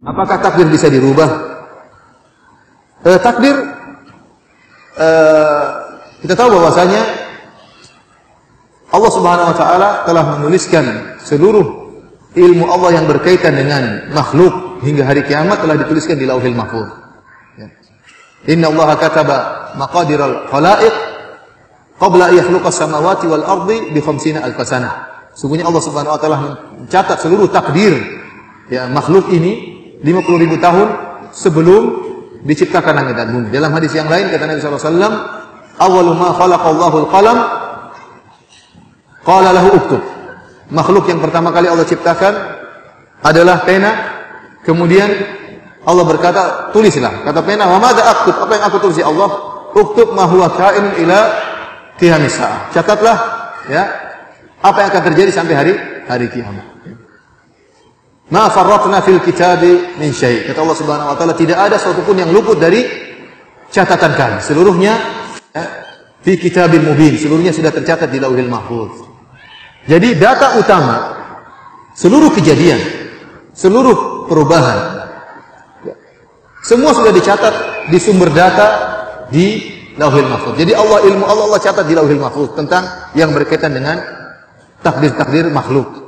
Apakah takdir bisa dirubah? Takdir, kita tahu bahwasanya Allah Subhanahu wa taala telah menuliskan seluruh ilmu Allah yang berkaitan dengan makhluk hingga hari kiamat telah dituliskan di Lauhil Mahfuz. Ya. Inna Allah kataba maqadiral khalaiq qabla an yakhluqas samawati wal ardi bi 50 alf sanah. Sungguhnya Allah Subhanahu wa taala mencatat seluruh takdir ya makhluk ini 50.000 tahun sebelum diciptakan langit dan bumi. Dalam hadis yang lain kata Nabi sallallahu alaihi wasallam, "Awwalu ma khalaqallahu al-qalam qala lahu uktub." Makhluk yang pertama kali Allah ciptakan adalah pena. Kemudian Allah berkata, "Tulislah." Kata pena, "Wa madza aktub?" Apa yang aku tulis ya Allah? "Uktub ma huwa ka'in ila qiyamis saah." Catatlah ya apa yang akan terjadi sampai hari kiamat. Ma farratna fil kitabi min syai'. Kata Allah Subhanahu wa taala, tidak ada sesuatu pun yang luput dari catatan kami. Seluruhnya fi kitabin mubin. Seluruhnya sudah tercatat di Lauhil Mahfuz. Jadi data utama seluruh kejadian, seluruh perubahan semua sudah dicatat di sumber data di Lauhil Mahfuz. Jadi ilmu Allah catat di Lauhil Mahfuz tentang yang berkaitan dengan takdir-takdir makhluk.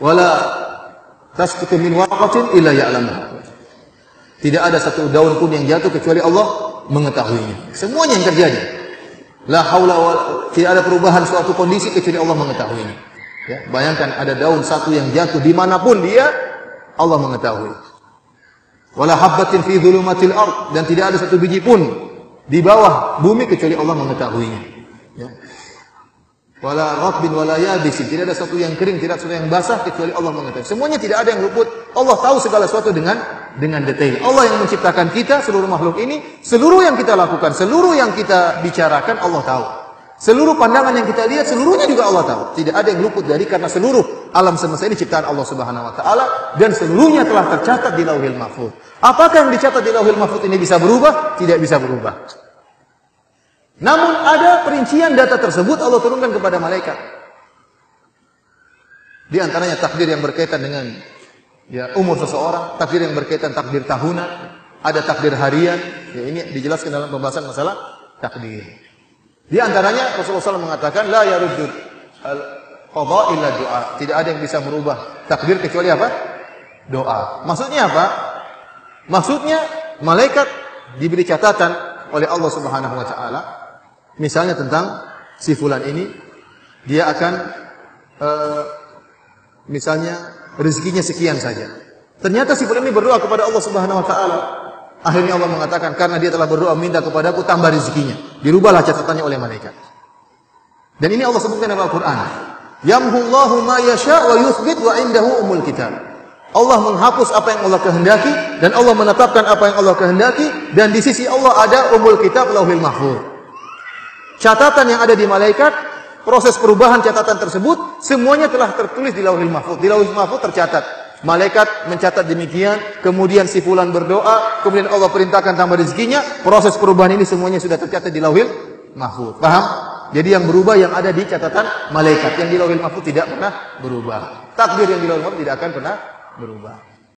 Wala tasqutu min waraqatin illa ya'lamuha. Tidak ada satu daun pun yang jatuh kecuali Allah mengetahuinya. Semuanya yang terjadi. La haula wala, tidak ada perubahan suatu kondisi kecuali Allah mengetahuinya. Ya, bayangkan ada daun satu yang jatuh dimanapun dia, Allah mengetahui. Wala habbatin fi dhulumatil ard, dan tidak ada satu biji pun di bawah bumi kecuali Allah mengetahuinya. Ya. Wala ratbin wala yabisin, tidak ada satu yang kering, tidak ada satu yang basah kecuali Allah mengetahui. Semuanya tidak ada yang luput. Allah tahu segala sesuatu dengan detail. Allah yang menciptakan kita, seluruh makhluk ini, seluruh yang kita lakukan, seluruh yang kita bicarakan Allah tahu. Seluruh pandangan yang kita lihat, seluruhnya juga Allah tahu. Tidak ada yang luput dari, karena seluruh alam semesta ini ciptaan Allah Subhanahu wa taala dan seluruhnya telah tercatat di Lauhil Mahfuz. Apakah yang dicatat di Lauhil Mahfuz ini bisa berubah? Tidak bisa berubah. Namun ada perincian data tersebut Allah turunkan kepada malaikat. Di antaranya takdir yang berkaitan dengan umur seseorang, takdir yang berkaitan takdir tahunan, ada takdir harian. Ya, ini dijelaskan dalam pembahasan masalah takdir. Di antaranya Rasulullah SAW mengatakan la yaruddu al-qada illa doa. Tidak ada yang bisa merubah takdir kecuali apa? Doa. Maksudnya apa? Maksudnya malaikat diberi catatan oleh Allah Subhanahu wa taala. Misalnya tentang si fulan ini, dia akan misalnya rezekinya sekian saja. Ternyata si fulan ini berdoa kepada Allah Subhanahu wa taala. Akhirnya Allah mengatakan, karena dia telah berdoa minta kepadaku tambah rezekinya. Dirubahlah catatannya oleh malaikat. Dan ini Allah sebutkan dalam Al-Qur'an. Yamhullahu ma yasha' wa yuthbit wa indahu umul kitab. Allah menghapus apa yang Allah kehendaki dan Allah menetapkan apa yang Allah kehendaki, dan di sisi Allah ada umul kitab Lauhil Mahfuz. Catatan yang ada di malaikat, proses perubahan catatan tersebut, semuanya telah tertulis di Lauhil Mahfuz. Di Lauhil Mahfuz tercatat. Malaikat mencatat demikian, kemudian si fulan berdoa, kemudian Allah perintahkan tambah rezekinya, proses perubahan ini semuanya sudah tercatat di Lauhil Mahfuz. Paham? Jadi yang berubah yang ada di catatan malaikat, yang di Lauhil Mahfuz tidak pernah berubah. Takdir yang di Lauhil Mahfuz tidak akan pernah berubah.